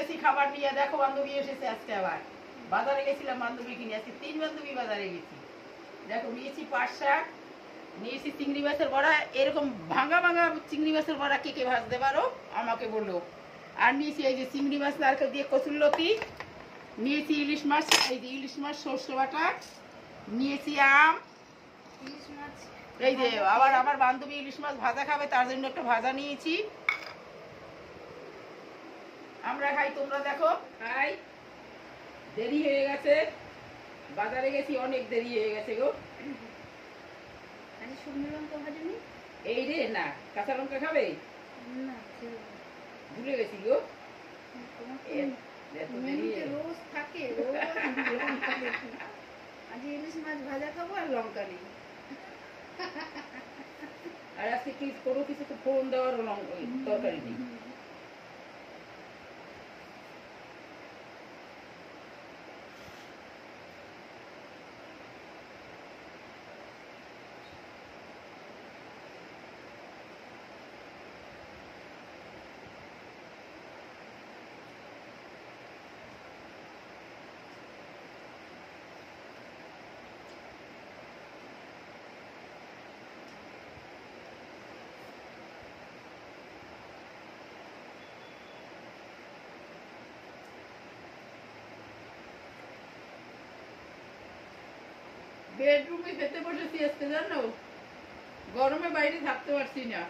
গেছি খাবার নিয়ে, দেখো বান্ধবী এসেছে আজকে আবার। বাজারে গেছিলাম বান্ধবী কিনে, আজকে 3 বান্ধবী বাজারে গেছি। দেখো নিয়েছি পাট শাক, নিয়েছি চিংড়ি মাছের বড়া। এরকম ভাঙা ভাঙা চিংড়ি মাছের বড়া কে কে ভাজতে পারো আমাকে বলো। আর নিয়েছি এই যে চিংড়ি মাছ নারকেল দিয়ে কচুরলতি, নিয়েছি ইলিশ মাছ, এই যে ইলিশ মাছ সর্ষে বাটা, নিয়েছি আম। ইলিশ মাছ এই যে আবার আমার বান্ধবী ইলিশ মাছ ভাজা খাবে, তার জন্য একটা ভাজা নিয়েছি। আমরা খাই, তোমরা দেখো খাই। দেরি হয়ে গেছে, বাজারে গেছি, অনেক দেরি হয়ে গেছে গো। আজ শুকনো লঙ্কা ভাজনি? এই রে না, কাঁচা লঙ্কা খাবে? না, ভুলে গেছি গো। মেনুতে রোজ থাকে, রোজ লঙ্কা দেখি। আজ ইলিশ মাছ ভাজা খাবো আর লঙ্কা নেই। আর আজকে কি কোনো কিছু তো ফোড়ন দেওয়ার তরকারি নেই। বেডরুমে খেতে বসেছি আজকে, জানো গরমে বাইরে থাকতে পারছি না।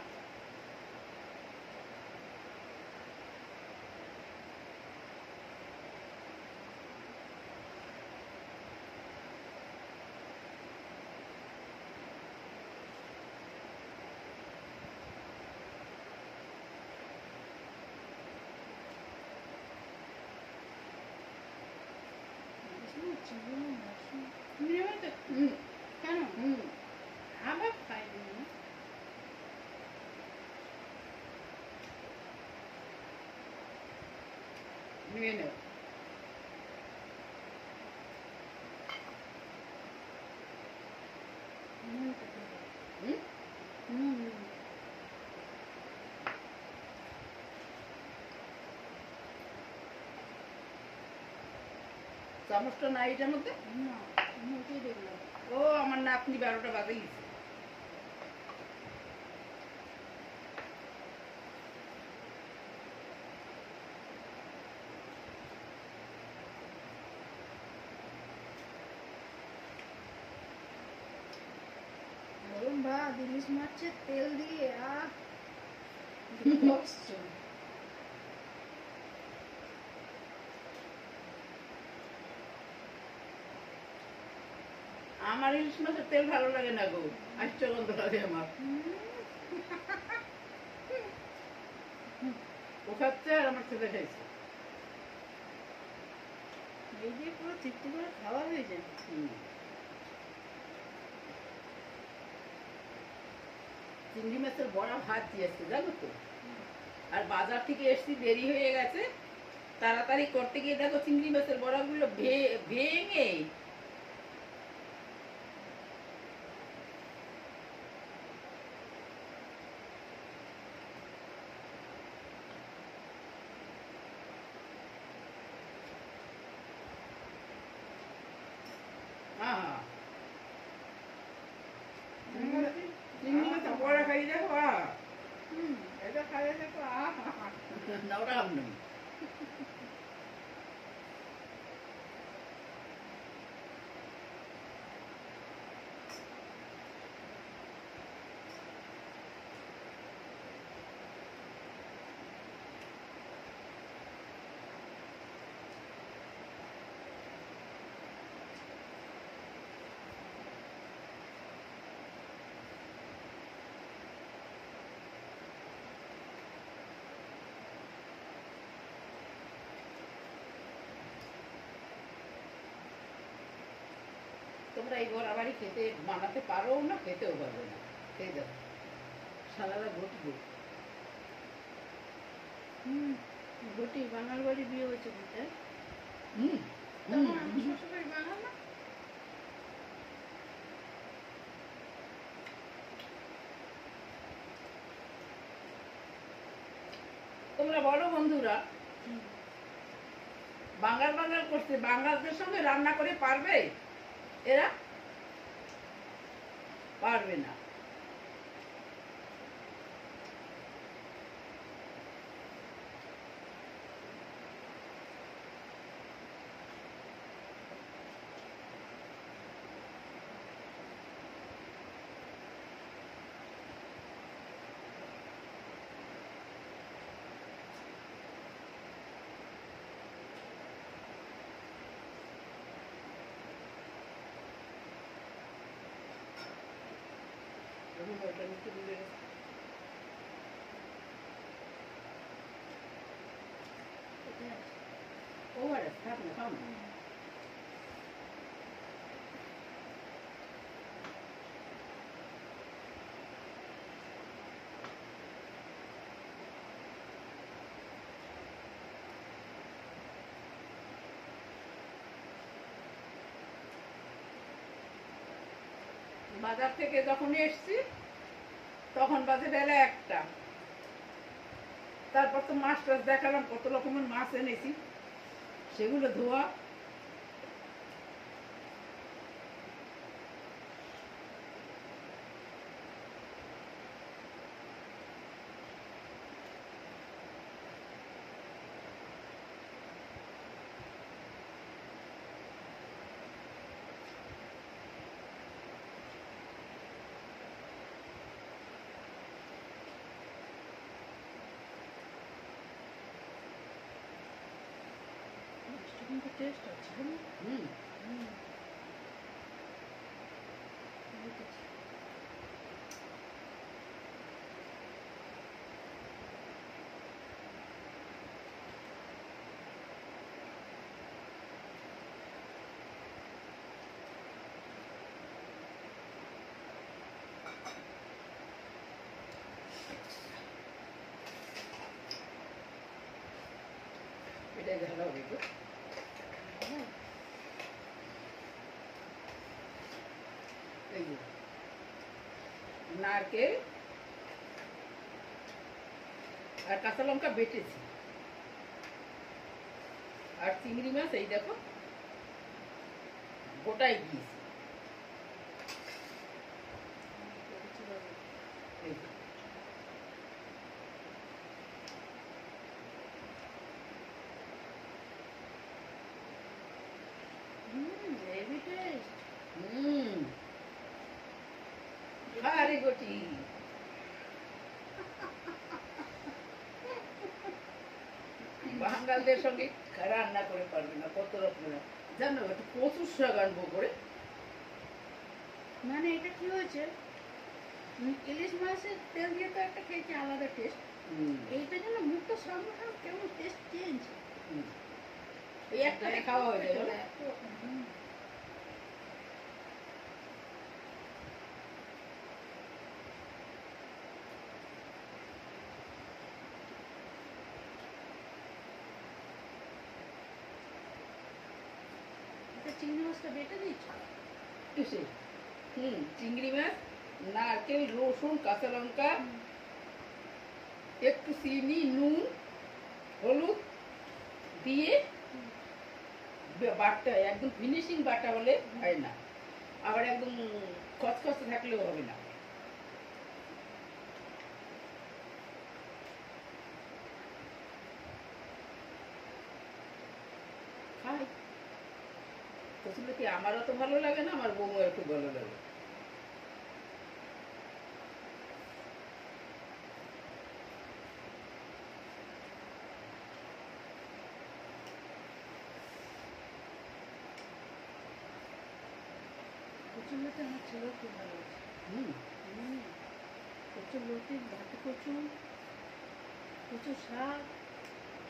কেন? আবার খাইনি। নিয়ে নাও। চামচটা নাই এটার মধ্যে? না, মুখেই দেখলাম। ও আমার নাতনি 12টা বাজে গেছে। গরম ভাত ইলিশ মাছের তেল দিয়ে আমার ইলিশ মাছের তেল ভালো লাগে না গো, আশ্চর্য গন্ধ লাগে আমার। ও খাচ্ছে আর আমার ছেলে খাইছে। এই দিয়ে পুরো তৃপ্তি করে খাওয়া হয়ে যায়। চিংড়ি মাছের বড়া ভাত দিয়েছে জানো তো। আর বাজার থেকে এসছি, দেরি হয়ে গেছে, তাড়াতাড়ি করতে গিয়ে দেখো চিংড়ি মাছের বড়াগুলো ভেঙে চিংড়ি মাছের বড়া খাই দেখো। এটা খাইয়ে দেখো না ওটা খাব না। তোমরা এই বড়া বাড়ি খেতে বানাতে পারো না, খেতেও পারবে না। খেয়ে যাও সালাদা ঘটবে। ঘটি বাঙাল বাড়ি বিয়ে হয়েছে বুঝে। শ্বশুরবাড়ি বাঙাল না? তোমরা বলো বন্ধুরা, বাঙাল বাঙাল করছে, বাঙালদের সঙ্গে রান্না করে পারবে এরা? পারবে না। ওটা নিচে ডুবে গেছে। ওভারে থাক না, খাও না। বাজার থেকে যখন এসছি তখন বাজে বেলা 1টা। তারপর তো মাছ টাছ দেখালাম, কত রকমের মাছ এনেছি, সেগুলো ধোয়া। কিন্তু টেস্ট আছে জানো? হুম। বুঝেছি। এটাই ভালো হবে তো। এই যে নারকেল আর কাঁচা লঙ্কা বেটেছি, আর চিংড়ি মাছ এই দেখো গোটাই দিয়েছি। এই যে। Heavy taste. হুম। আরে গটি বাঙালদের সঙ্গে রান্না করে পারবে না, কত রকমের জানো। একটু কচুর শাক আনবো করে। মানে এটা কি হয়েছে, ইলিশ মাছের তেল দিয়ে তো একটা খেয়েছি আলাদা টেস্ট, এইটা যেন মুখটা সামনে কেমন টেস্ট চেঞ্জ। এই একটাতে খাওয়া হয়ে যাবে না? চিংড়ি মাছটা বেটে দিচ্ছ? কিসে? চিংড়ি মাছ, নারকেল, রসুন, কাঁচা লঙ্কা, একটু চিনি, নুন, হলুদ দিয়ে বাটতে হয়। একদম ফিনিশিং বাটা হলে হয় না, আবার একদম খচখচে থাকলেও হবে না। খাই কচুলতি আমারও তো ভালো লাগে না, আমার বৌমার খুব ভালো লাগে। কচুর লতি আমার ছেলেও খুব ভালো আছে। হুম। কচুর লতি, বাটি কচু, কচুর শাক।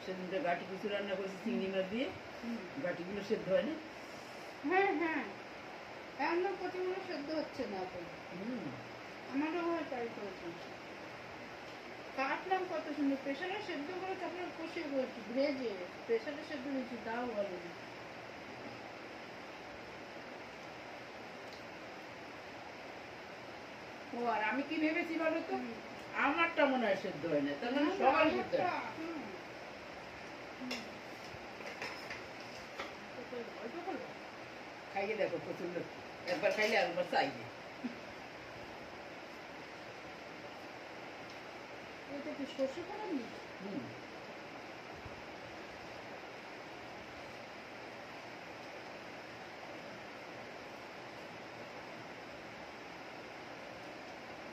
সেদিনটা গাটি কচু রান্না করেছি চিংড়ি মাছ দিয়ে, গাটিগুলো সেদ্ধ হয় না। হ্যাঁ হ্যাঁ, একদম কচুগুলো সেদ্ধ হচ্ছে না এখন। আমারও হয় তাই করেছি। কাটলাম কত সুন্দর, প্রেশারে সেদ্ধ করে তারপরে কষিয়ে করেছি, ভেজে প্রেশারে সেদ্ধ দিয়েছি, তাও ভালো না। ও আর আমি কি ভেবেছি বলো তো, আমারটা মনে হয় সেদ্ধ হয় না, তার মানে সবাই সেদ্ধ হয়। অল্প করবো। খাইয়ে দেখো প্রচুর লোক একবার খাইলে আরেকবার চাইবে। এটা কি সর্ষে ফোড়ন দিই? হুম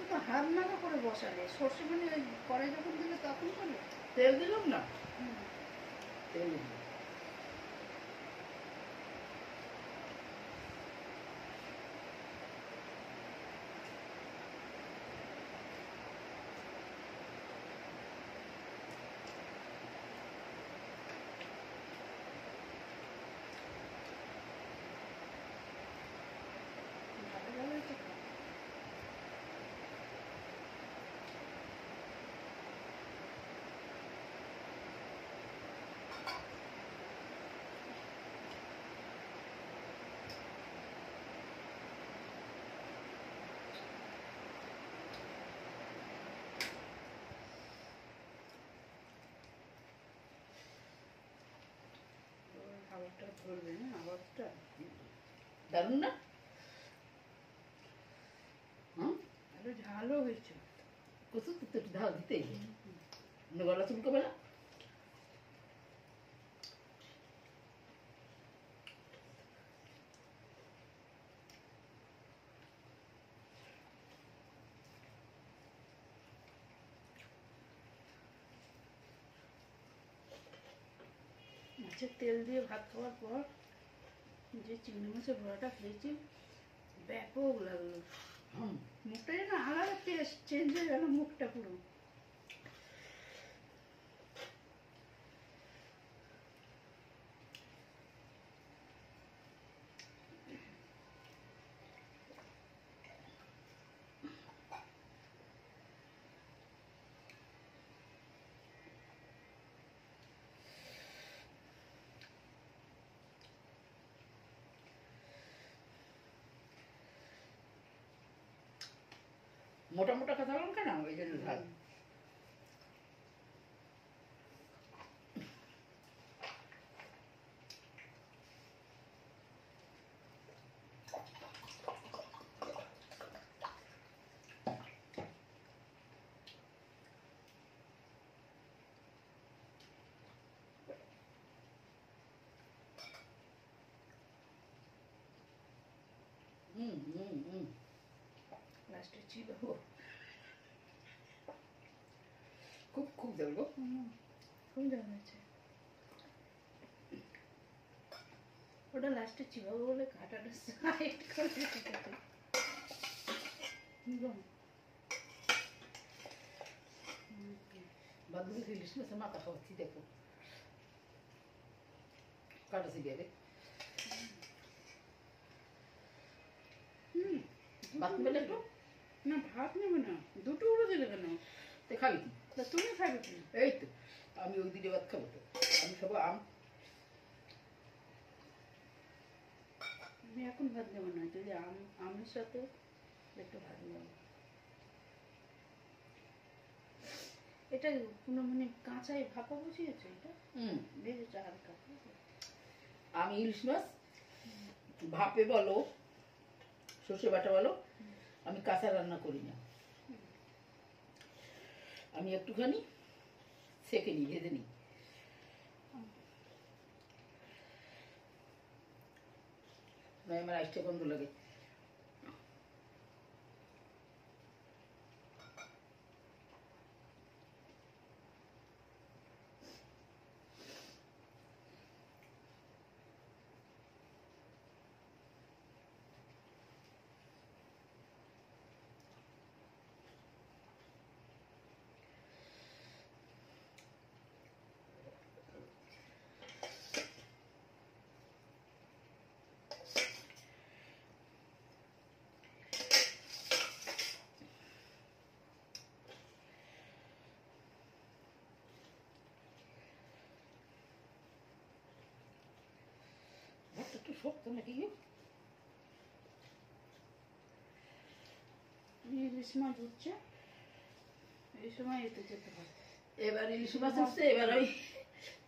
তো হাত মাখা করে বসালে সর্ষে মানে ওই কড়াই যখন দিলে তখন করলে? তেল দিলাম না, হুম। তেল দিলাম। ভালো ভালো হয়েছে তো। ওই খাবারটা ধরবে না আওয়াজটা? দারুন না? হুম আরো ঝালও হয়েছে। কচু তো একটু ঢাল দিতেই গলা চুলকাবে না। মাছের তেল দিয়ে ভাত খাওয়ার পর যে চিংড়ি মাছের বড়াটা খেয়েছি ব্যাপক লাগলো। হুম মুখটা যেন আলাদা টেস্ট চেঞ্জ হয়ে গেল মুখটা পুরো। মোটা মোটা কথা লঙ্কা না ওই জন্য ঝাল। হুম হুম হুম লাস্টে চিবাবো। খুব খুব দেবো। খুব দাম আছে ওটা লাস্টে চিবাবো বলে কাঁটাটা সাইড করে রেখেছে। বান্ধবী ইলিশ মাছের মাথা খাওয়াচ্ছি দেখো কাটা সিরিয়ালে ভাত নেবে একটু? না ভাত নেবে না, দুটো উড়ে দিলে কেন? তো খাবি কি? তা তুমি খাবে কি? এই তো আমি ওই দিনে ভাত খাবো তো। আমি খাবো আম। আমি এখন ভাত নেবো না, যদি আমের সাথে একটু ভাত নেবো। এটা কোনো মানে কাঁচাই ভাপা বসিয়েছে এটা? হুম ভেজেছে হালকা। আমি ইলিশ মাছ ভাপে বলো সর্ষে বাটা বলো আমি কাঁচা রান্না করি না, আমি একটুখানি সেকে নিই ভেজে নিই। নয় আমার আইসটা গন্ধ লাগে। ভাতটা একটু শক্ত নাকি গো? ইলিশ মাছ উঠছে, এই সময় এতে যেতে হয়। এবার ইলিশ মাছ আসছে, এবার আমি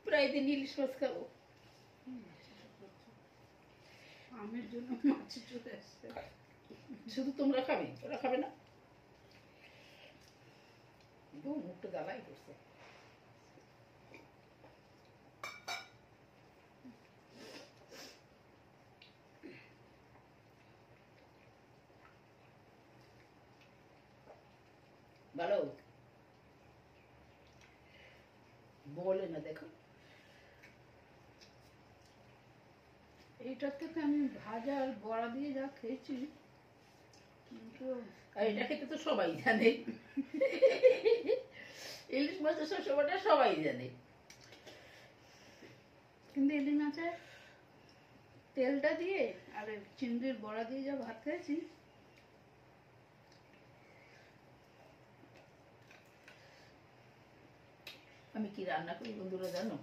প্রায় দিন ইলিশ মাছ খাবো। আমের জন্য মাছ চলে আসছে। শুধু তোমরা খাবে, ওরা খাবে না? মুখটা জ্বালাই করছে। ভালো বলে না, দেখো এইটার থেকে আমি ভাজা আর বড়া দিয়ে যা খেয়েছি, কিন্তু আর এটা খেতে তো সবাই জানে। ইলিশ মাছের শস্যটা সবাই জানে। কিন্তু ইলিশ মাছের তেলটা দিয়ে আর চিংড়ির বড়া দিয়ে যা ভাত খেয়েছি, আমি কি রান্না করি বন্ধুরা জানো?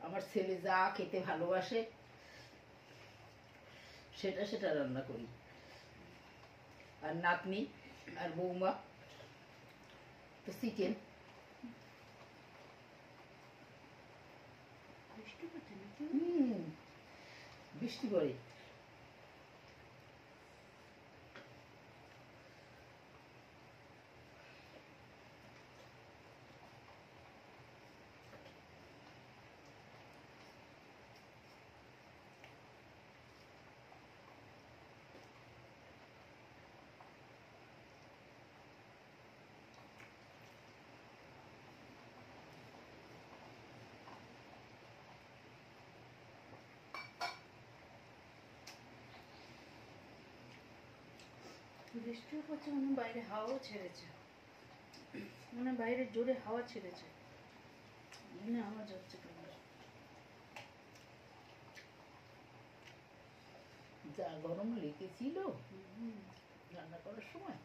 আমার ছেলে যা খেতে ভালোবাসে সেটা সেটা রান্না করি। আর নাতনি আর বৌমা তো চিকেন। বৃষ্টি পড়ছে নাকি? বৃষ্টি পড়ে। বৃষ্টিও পড়ছে, মানে বাইরে হাওয়াও ছেড়েছে, মানে বাইরে জোরে হাওয়া ছেড়েছে, মানে আওয়াজ হচ্ছে কেমন। যা গরম লেগেছিল রান্না করার সময়।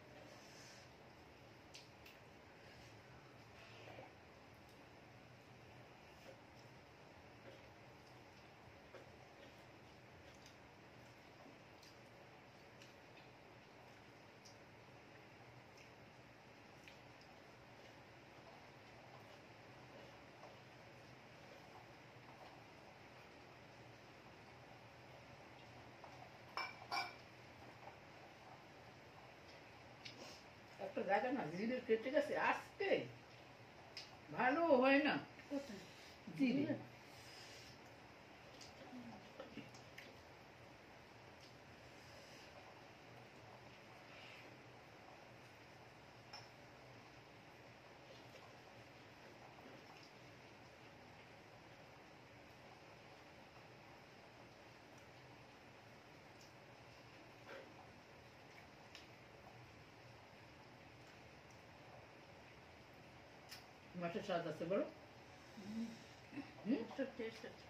একটা জায়গা না জিরে কেটে গেছে আজকে, ভালো হয় না। কোথায় জিরে মাছের স্বাদ আছে বলো? একটা টেস্ট আছে।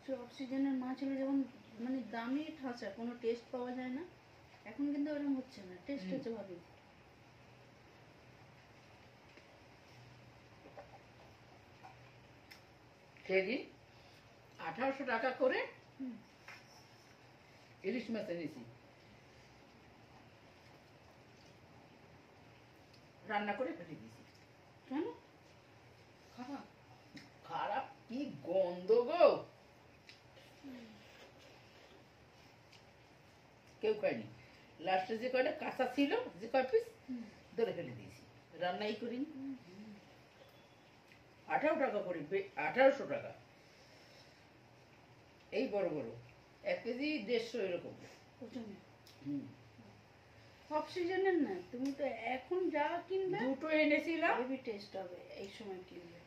সব সিজনের মাছগুলো যেমন মানে দামই ঠাসা, কোনো টেস্ট পাওয়া যায় না, এখন কিন্তু ওরকম হচ্ছে না, টেস্ট হচ্ছে ভালোই। কেজি 1800 টাকা করে হুম। ইলিশ মাছ এনেছি, রান্না করে ফেলে দিয়েছি। কেন? খারাপ? খারাপ কি গন্ধ গো, কেউ খায়নি। লাস্টে যে কয়টা কাঁচা ছিল, যে কয় পিস ধরে ফেলে দিয়েছি, রান্নাই করিনি। 18 টাকা করে, 1800 টাকা এই বড় বড় 1 কেজি 150 এরকম। প্রচন্ড হুম। সব সিজনের না, তুমি তো এখন যা কিনবে দুটো এনেছিলাম। হেভি টেস্ট হবে এই সময় কিনবে।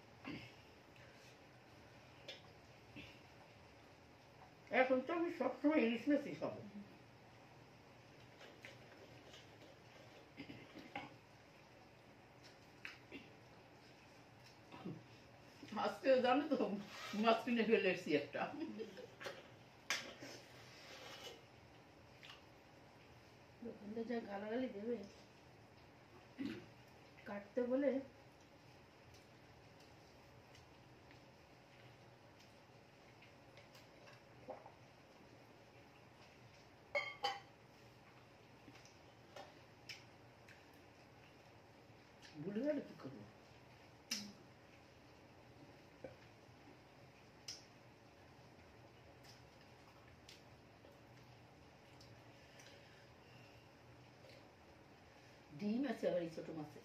এখন তো আমি সবসময় ইলিশ মাছই খাবো। আজকে জানো তো মাছ কিনে ফেলে এসেছি একটা। দোকানটা যা গালাগালি দেবে কাটতে বলে। ভুলে গেলে কি করবো? ডিম আছে আবার এই ছোট মাছের।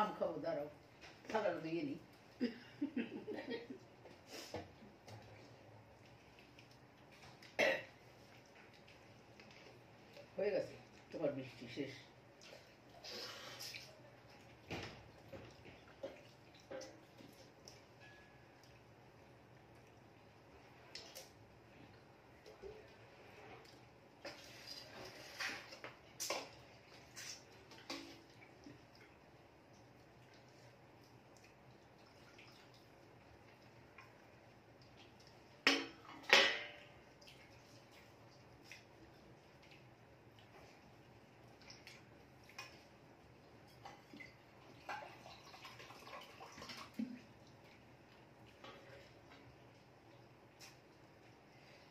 আম খাবো, দাঁড়াও থালাটা দিয়ে দিই। হয়ে গেছে তোমার মিষ্টি শেষ।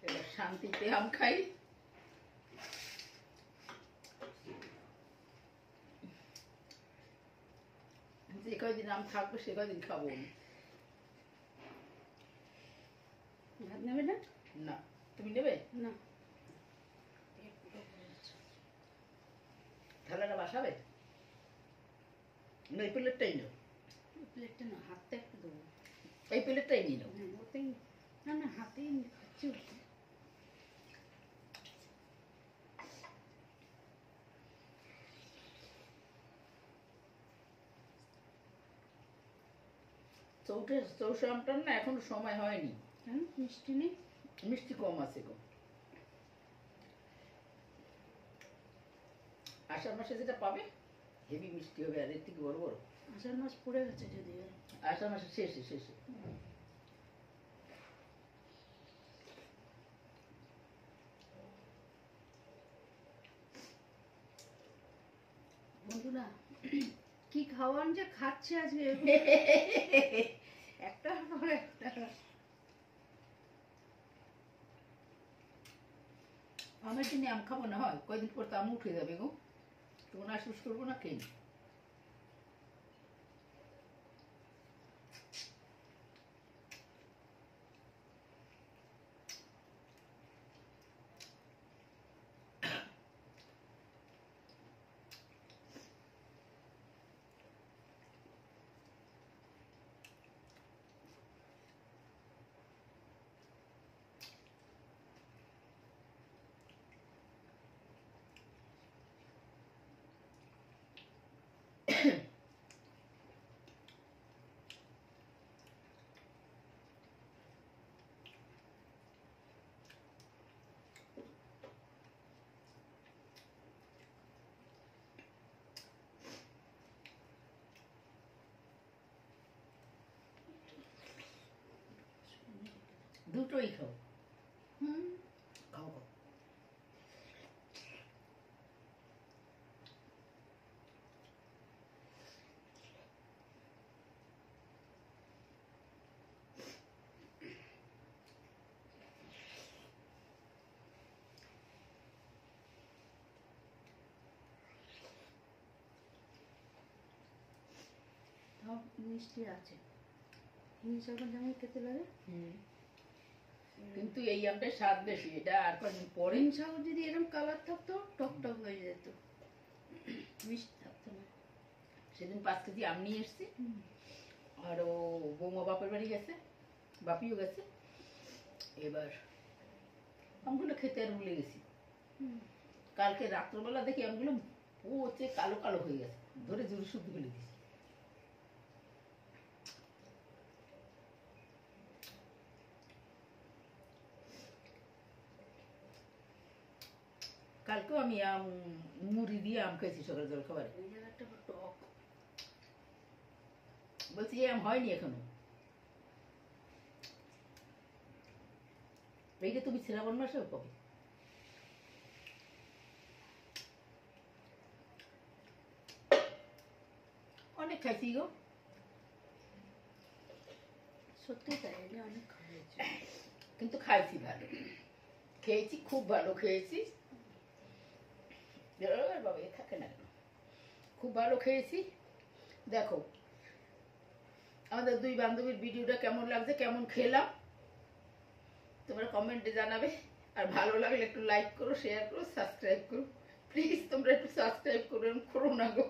এবার শান্তিতে আম খাই। যে কয়দিন আম থাকবে সে কয়দিন খাবো। ভাত নেবে না? না, তুমি নেবে? না। থালাটা বাসাবে না? এই প্লেটটাই নাও। প্লেটটা না, হাতটা একটু দেবো। এই প্লেটটাই নিয়ে নাও। হ্যাঁ, ওতেই না, না হাতেই খাচ্ছি। চৌষা আমটার না এখনো সময় হয়নি। হ্যাঁ, মিষ্টি নেই, মিষ্টি কম আছে গো। আষাঢ় মাসে যেটা পাবে হেভি মিষ্টি হবে, আর এর থেকে বড় বড়। আষাঢ় মাস পড়ে গেছে যদি। আষাঢ় মাসে শেষে শেষে। বন্ধুরা কি খাওয়ান যে খাচ্ছে আজকে, একটা পর একটা। আমের দিনে আম খাবো না হয়, কয়দিন পর তো আম উঠে যাবে গো। তখন আশুস করবো না খেয়ে। দুটোই খাও, হুম। খাও খাও। তাও মিষ্টি আছে। হিংস এখন যেমন খেতে লাগে, কিন্তু এই আমটার স্বাদ বেশি, এটা আর কদিন পরে। হিংস যদি এরকম কালার থাকতো টক টক হয়ে যেত, মিষ্টি থাকতো না। সেদিন 5 কেজি আম নিয়ে এসছি, আর ও বৌমা বাপের বাড়ি গেছে, বাপিও গেছে। এবার আমগুলো খেতে আর ভুলে গেছি। কালকে রাত্রবেলা দেখি আমগুলো পচে কালো কালো হয়ে গেছে, ধরে জোরে শুদ্ধ ফেলে দিছি। কালকেও আমি আম মুড়ি দিয়ে আম খেয়েছি সকালে জল খাবারে। ওই জায়গাটা টক। বলছি এই আম হয়নি এখনো। এইটা তুমি শ্রাবণ মাসেও পাবে। অনেক খাইছি গো, সত্যি তাই, আমি অনেক খাইছি। কিন্তু খাইছি ভালো, খেয়েছি খুব ভালো খেয়েছি। বাবা এ থাকে না কেন, খুব ভালো খেয়েছি। দেখো আমাদের দুই বান্ধবীর ভিডিওটা কেমন লাগছে, কেমন খেলাম তোমরা কমেন্টে জানাবে। আর ভালো লাগলে একটু লাইক করো, শেয়ার করো, সাবস্ক্রাইব করো। প্লিজ তোমরা একটু সাবস্ক্রাইব করো না গো।